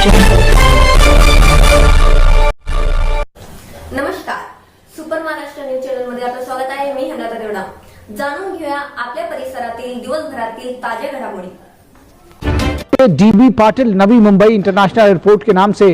नमस्कार, super Maharashtra news channel मध्ये आपलं स्वागत आहे. मी हंगाता देवडा. जाणून घेऊया आपल्या परिसरातील दिवसभरातील ताज्या घडामोडी. DB Patil Navi Mumbai international airport के नाम से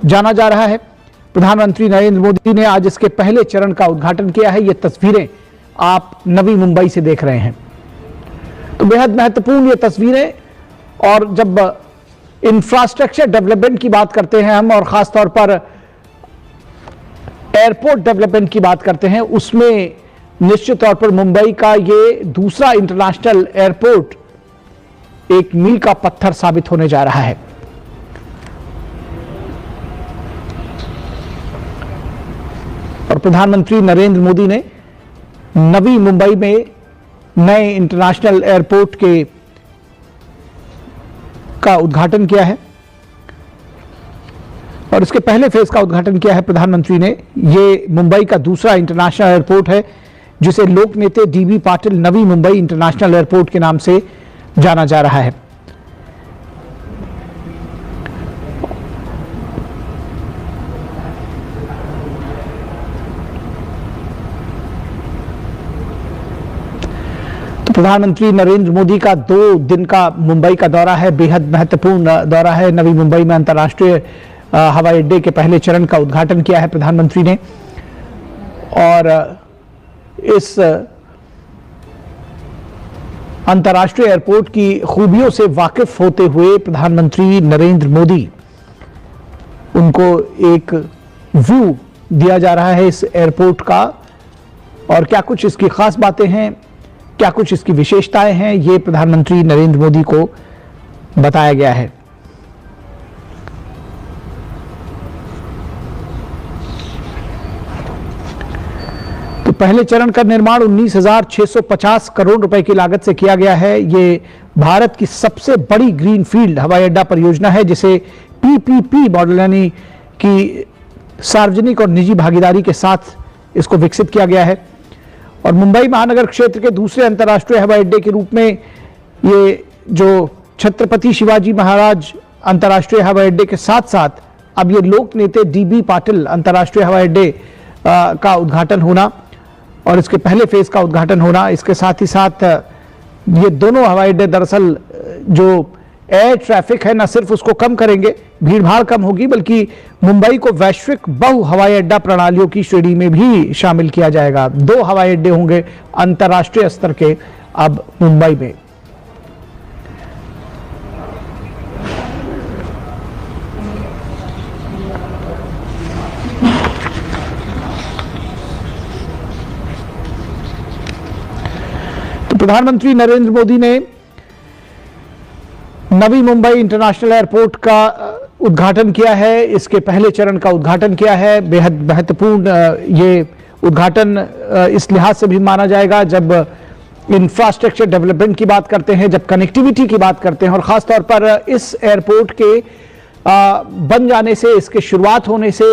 जाना जा रहा है. प्रधानमंत्री नरेंद्र मोदी ने आज इसके पहले चरण का उद्घाटन किया है. ये तस्वीरें आप नवी मुंबई से देख रहे हैं. तो बेहद महत्वपूर्ण ये तस्वीरें, और जब इंफ्रास्ट्रक्चर डेवलपमेंट की बात करते हैं हम, और खासतौर पर एयरपोर्ट डेवलपमेंट की बात करते हैं, उसमें निश्चित तौर पर मुंबई का ये दूसरा इंटरनेशनल एयरपोर्ट एक मील का पत्थर साबित होने जा रहा है. और प्रधानमंत्री नरेंद्र मोदी ने नवी मुंबई में नए इंटरनेशनल एयरपोर्ट का उद्घाटन किया है, और इसके पहले फेज का उद्घाटन किया है प्रधानमंत्री ने. ये मुंबई का दूसरा इंटरनेशनल एयरपोर्ट है जिसे लोक नेता dB Patil Navi Mumbai international airport के नाम से जाना जा रहा है. तो प्रधानमंत्री नरेंद्र मोदी का 2 दिन का मुंबई का दौरा है. बेहद महत्वपूर्ण दौरा है. नवी मुंबई में अंतर्राष्ट्रीय हवाई अड्डे के पहले चरण का उद्घाटन किया है प्रधानमंत्री ने, और इस अंतर्राष्ट्रीय एयरपोर्ट की खूबियों से वाकिफ होते हुए प्रधानमंत्री नरेंद्र मोदी, उनको एक व्यू दिया जा रहा है इस एयरपोर्ट का, और क्या कुछ इसकी खास बातें हैं, क्या कुछ इसकी विशेषताएं हैं, ये प्रधानमंत्री नरेंद्र मोदी को बताया गया है. तो पहले चरण का निर्माण 19,650 करोड़ रुपए की लागत से किया गया है. ये भारत की सबसे बड़ी ग्रीनफील्ड हवाई अड्डा परियोजना है, जिसे पीपीपी मॉडल यानी कि सार्वजनिक और निजी भागीदारी के साथ इसको विकसित किया गया है. और मुंबई महानगर क्षेत्र के दूसरे अंतर्राष्ट्रीय हवाई अड्डे के रूप में ये जो छत्रपति शिवाजी महाराज अंतर्राष्ट्रीय हवाई अड्डे के साथ साथ अब ये लोक नेता डीबी पाटिल अंतर्राष्ट्रीय हवाई अड्डे का उद्घाटन होना, और इसके पहले फेज का उद्घाटन होना, इसके साथ ही साथ ये दोनों हवाई अड्डे दरअसल जो एयर ट्रैफिक है, न सिर्फ उसको कम करेंगे, भीड़ भाड़ कम होगी, बल्कि मुंबई को वैश्विक बहु हवाई अड्डा प्रणालियों की श्रेणी में भी शामिल किया जाएगा. 2 हवाई अड्डे होंगे अंतर्राष्ट्रीय स्तर के अब मुंबई में. तो प्रधानमंत्री नरेंद्र मोदी ने नवी मुंबई इंटरनेशनल एयरपोर्ट का उद्घाटन किया है. इसके पहले चरण का उद्घाटन किया है. बेहद महत्वपूर्ण ये उद्घाटन इस लिहाज से भी माना जाएगा, जब इंफ्रास्ट्रक्चर डेवलपमेंट की बात करते हैं, जब कनेक्टिविटी की बात करते हैं, और खासतौर पर इस एयरपोर्ट के बन जाने से, इसके शुरुआत होने से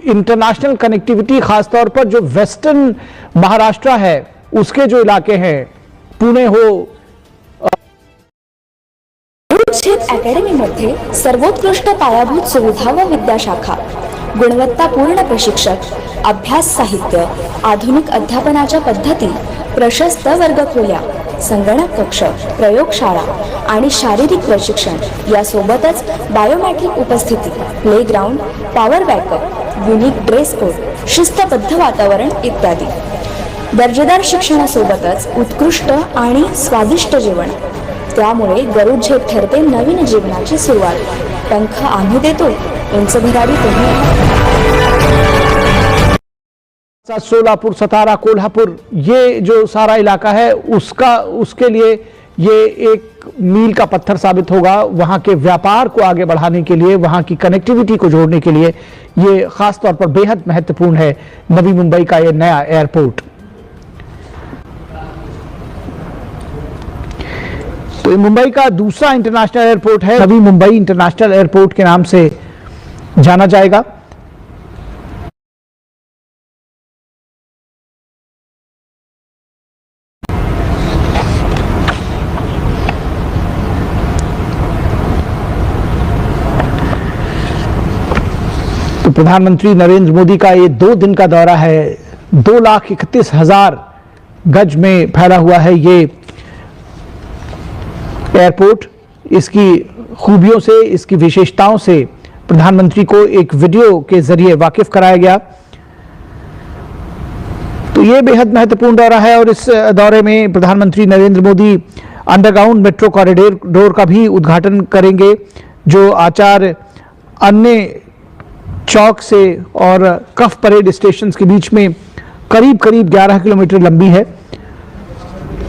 इंटरनेशनल कनेक्टिविटी, खासतौर पर जो वेस्टर्न महाराष्ट्र है उसके जो इलाके हैं, पुणे हो, अकॅडमी मध्ये सर्वोत्कृष्ट पायाभूत सुविधा व विद्याशाखा, गुणवत्तापूर्ण प्रशिक्षक, अभ्यास साहित्य, आधुनिक अध्यापनाच्या पद्धती, प्रशस्त वर्गखोल्या, संगणक कक्ष, प्रयोगशाळा आणि शारीरिक प्रशिक्षण यासोबतच बायोमेट्रिक उपस्थिती, playground, power backup, unique dress code, शिस्तबद्ध वातावरण इत्यादी. दर्जेदार शिक्षणासोबतच उत्कृष्ट आणि स्वादिष्ट जेवण. त्यामुळे गरुड झेप ठरते नवीन जीवनाची सुरुवात. पंख आम्ही देतो, उंच भरारी तुम्ही. सोलापुर, सतारा, कोल्हापुर, ये जो सारा इलाका है उसके लिए ये एक मील का पत्थर साबित होगा. वहां के व्यापार को आगे बढ़ाने के लिए, वहां की कनेक्टिविटी को जोड़ने के लिए ये खास तौर पर बेहद महत्वपूर्ण है नवी मुंबई का ये नया एयरपोर्ट. तो ये मुंबई का दूसरा इंटरनेशनल एयरपोर्ट है. नवी मुंबई इंटरनेशनल एयरपोर्ट के नाम से जाना जाएगा. तो प्रधानमंत्री नरेंद्र मोदी का ये 2 दिन का दौरा है। 2,31,000 गज में फैला हुआ है ये एयरपोर्ट। इसकी खूबियों से, इसकी विशेषताओं से प्रधानमंत्री को एक वीडियो के जरिए वाकिफ कराया गया। तो ये बेहद महत्वपूर्ण दौरा है और इस दौरे में प्रधानमंत्री Narendra Modi underground metro corridor का भी उद्घाटन करेंगे, जो आचार्य अन्य चौक से और कफ परेड स्टेशन के बीच में करीब 11 किलोमीटर लंबी है।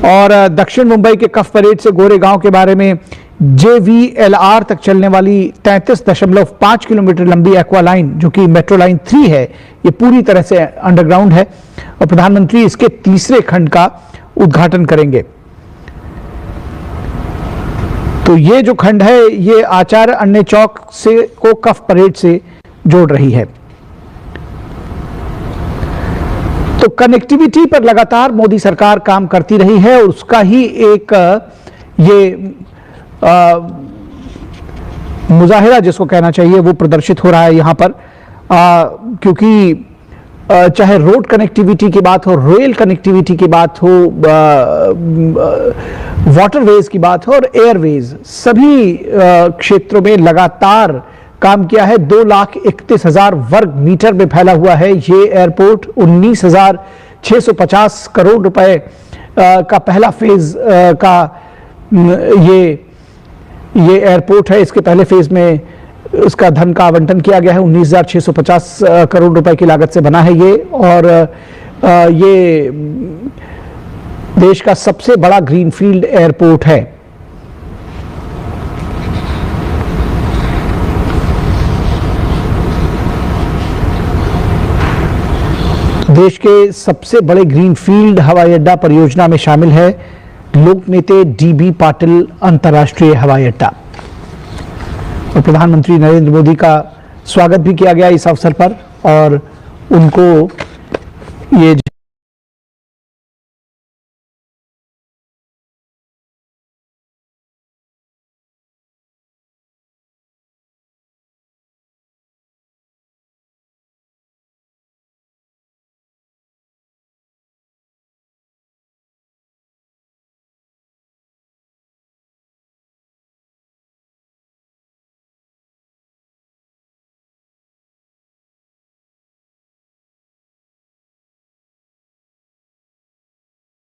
और दक्षिण मुंबई के कफ परेड से गोरेगांव के बारे में JVLR तक चलने वाली 33.5 किलोमीटर लंबी एक्वा लाइन, जो कि मेट्रो लाइन 3 है, ये पूरी तरह से अंडरग्राउंड है और प्रधानमंत्री इसके तीसरे खंड का उद्घाटन करेंगे। तो ये जो खंड है ये आचार्य अन्य चौक से को कफ परेड से जोड़ रही है। तो कनेक्टिविटी पर लगातार मोदी सरकार काम करती रही है और उसका ही एक ये मुजाहिरा जिसको कहना चाहिए वो प्रदर्शित हो रहा है यहाँ पर, क्योंकि चाहे रोड कनेक्टिविटी की बात हो, रेल कनेक्टिविटी की बात हो, वाटरवेज की बात हो और एयरवेज, सभी क्षेत्रों में लगातार काम किया है। 2,31,000 वर्ग मीटर में फैला हुआ है ये एयरपोर्ट। 19,650 करोड़ रुपए का पहला फेज का ये एयरपोर्ट है। इसके पहले फेज में उसका धन का आवंटन किया गया है। 19,650 करोड़ रुपए की लागत से बना है ये, और ये देश का सबसे बड़ा ग्रीनफील्ड एयरपोर्ट है। देश के सबसे बड़े ग्रीनफील्ड हवाई अड्डा परियोजना में शामिल है लोकनेते DB पाटिल अंतर्राष्ट्रीय हवाई अड्डा। और प्रधानमंत्री नरेंद्र मोदी का स्वागत भी किया गया इस अवसर पर और उनको ये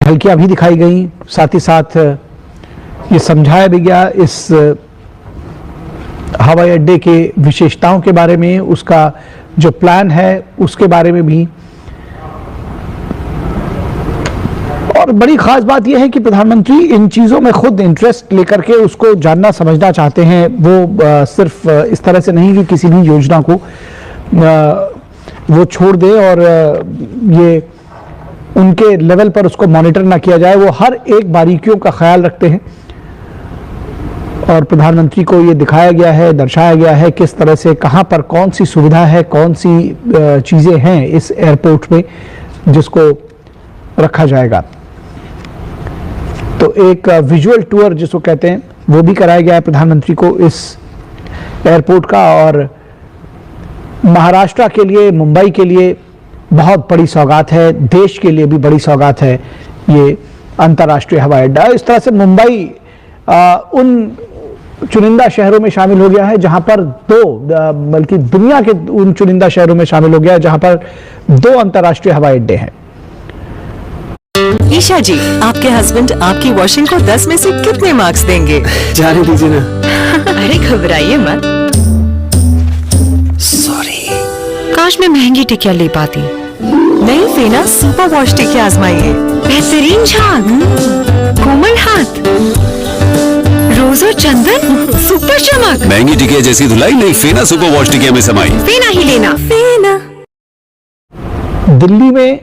झलकियां भी दिखाई गई, साथ ही साथ ये समझाया भी गया इस हवाई अड्डे के विशेषताओं के बारे में, उसका जो प्लान है उसके बारे में भी। और बड़ी खास बात यह है कि प्रधानमंत्री इन चीज़ों में खुद इंटरेस्ट लेकर के उसको जानना समझना चाहते हैं। वो सिर्फ इस तरह से नहीं कि किसी भी योजना को वो छोड़ दे और ये उनके लेवल पर उसको मॉनिटर ना किया जाए। वो हर एक बारीकियों का ख्याल रखते हैं और प्रधानमंत्री को ये दिखाया गया है, दर्शाया गया है किस तरह से, कहाँ पर कौन सी सुविधा है, कौन सी चीज़ें हैं इस एयरपोर्ट में जिसको रखा जाएगा। तो एक विजुअल टूर जिसको कहते हैं वो भी कराया गया है प्रधानमंत्री को इस एयरपोर्ट का। और महाराष्ट्र के लिए, मुंबई के लिए बहुत बड़ी सौगात है, देश के लिए भी बड़ी सौगात है ये अंतर्राष्ट्रीय हवाई अड्डा। इस तरह से मुंबई उन चुनिंदा शहरों में शामिल हो गया है जहां पर बल्कि दुनिया के उन चुनिंदा शहरों में शामिल हो गया है जहां पर 2 अंतर्राष्ट्रीय हवाई अड्डे हैं। ईशा जी, आपके हस्बैंड आपकी वॉशिंग को 10 में से कितने मार्क्स देंगे? जाने दीजिए ना। अरे घबराइए मत। सॉरी। काश मैं महंगी टिकिया ले पाती। नई फेना सुपर वॉश टिकिया आजमाइए। बेहतरीन झाग, कोमल हाथ, रोज और चंदन, सुपर चमक। महंगी टिकिया जैसी धुलाई नहीं, फेना सुपर वॉश टिकिया में समाई। फेना ही लेना, फेना। दिल्ली में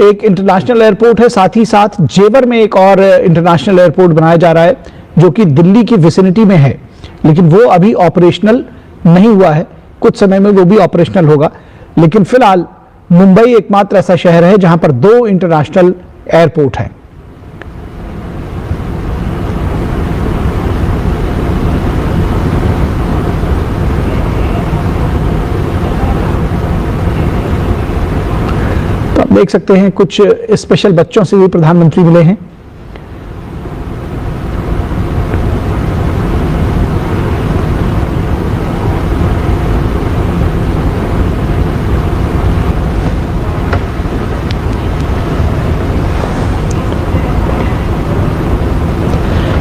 एक इंटरनेशनल एयरपोर्ट है, साथ ही साथ जेवर में एक और इंटरनेशनल एयरपोर्ट बनाया जा रहा है जो कि दिल्ली की विसिनिटी में है, लेकिन वो अभी ऑपरेशनल नहीं हुआ है। कुछ समय में वो भी ऑपरेशनल होगा, लेकिन फिलहाल मुंबई एकमात्र ऐसा शहर है जहां पर 2 इंटरनेशनल एयरपोर्ट हैं। देख सकते हैं कुछ स्पेशल बच्चों से भी प्रधानमंत्री मिले हैं।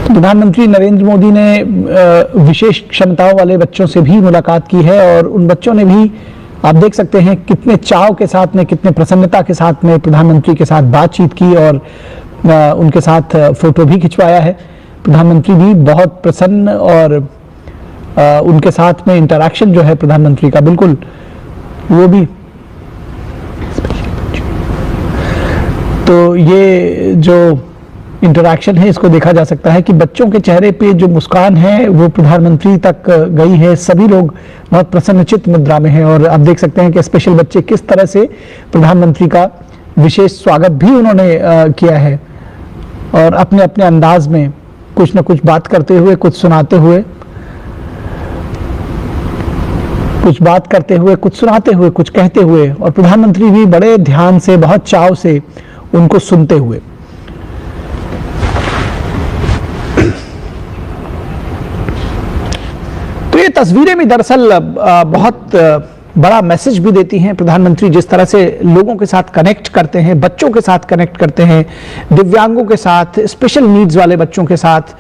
प्रधानमंत्री नरेंद्र मोदी ने विशेष क्षमताओं वाले बच्चों से भी मुलाकात की है और उन बच्चों ने भी, आप देख सकते हैं कितने चाव के साथ में, कितने प्रसन्नता के साथ में प्रधानमंत्री के साथ बातचीत की और उनके साथ फोटो भी खिंचवाया है। प्रधानमंत्री भी बहुत प्रसन्न और उनके साथ में इंटरैक्शन जो है प्रधानमंत्री का, बिल्कुल वो भी। तो ये जो इंटरैक्शन है इसको देखा जा सकता है कि बच्चों के चेहरे पे जो मुस्कान है वो प्रधानमंत्री तक गई है। सभी लोग बहुत प्रसन्नचित्त मुद्रा में हैं और आप देख सकते हैं कि स्पेशल बच्चे किस तरह से प्रधानमंत्री का विशेष स्वागत भी उन्होंने किया है और अपने अपने अंदाज में कुछ न कुछ बात करते हुए, कुछ सुनाते हुए, कुछ बात करते हुए, कुछ सुनाते हुए, कुछ कहते हुए, और प्रधानमंत्री भी बड़े ध्यान से, बहुत चाव से उनको सुनते हुए। तो ये तस्वीरें भी दरअसल बहुत बड़ा मैसेज भी देती हैं। प्रधानमंत्री जिस तरह से लोगों के साथ कनेक्ट करते हैं, बच्चों के साथ कनेक्ट करते हैं, दिव्यांगों के साथ, स्पेशल नीड्स वाले बच्चों के साथ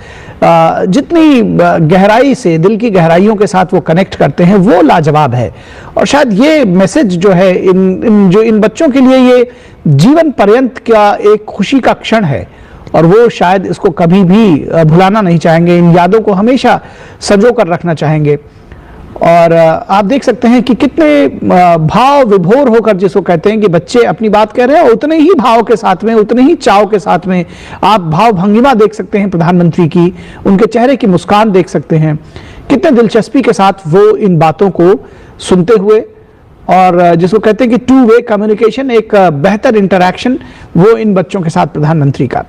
जितनी गहराई से, दिल की गहराइयों के साथ वो कनेक्ट करते हैं, वो लाजवाब है। और शायद ये मैसेज जो है इन बच्चों के लिए ये जीवन पर्यंत का एक खुशी का क्षण है और वो शायद इसको कभी भी भुलाना नहीं चाहेंगे। इन यादों को हमेशा संजो कर रखना चाहेंगे। और आप देख सकते हैं कि कितने भाव विभोर होकर, जिसको कहते हैं कि बच्चे अपनी बात कह रहे हैं, उतने ही भाव के साथ में, उतने ही चाव के साथ में आप भाव भंगिमा देख सकते हैं प्रधानमंत्री की, उनके चेहरे की मुस्कान देख सकते हैं, कितने दिलचस्पी के साथ वो इन बातों को सुनते हुए, और जिसको कहते हैं कि टू वे कम्युनिकेशन, एक बेहतर इंटरैक्शन वो इन बच्चों के साथ प्रधानमंत्री का।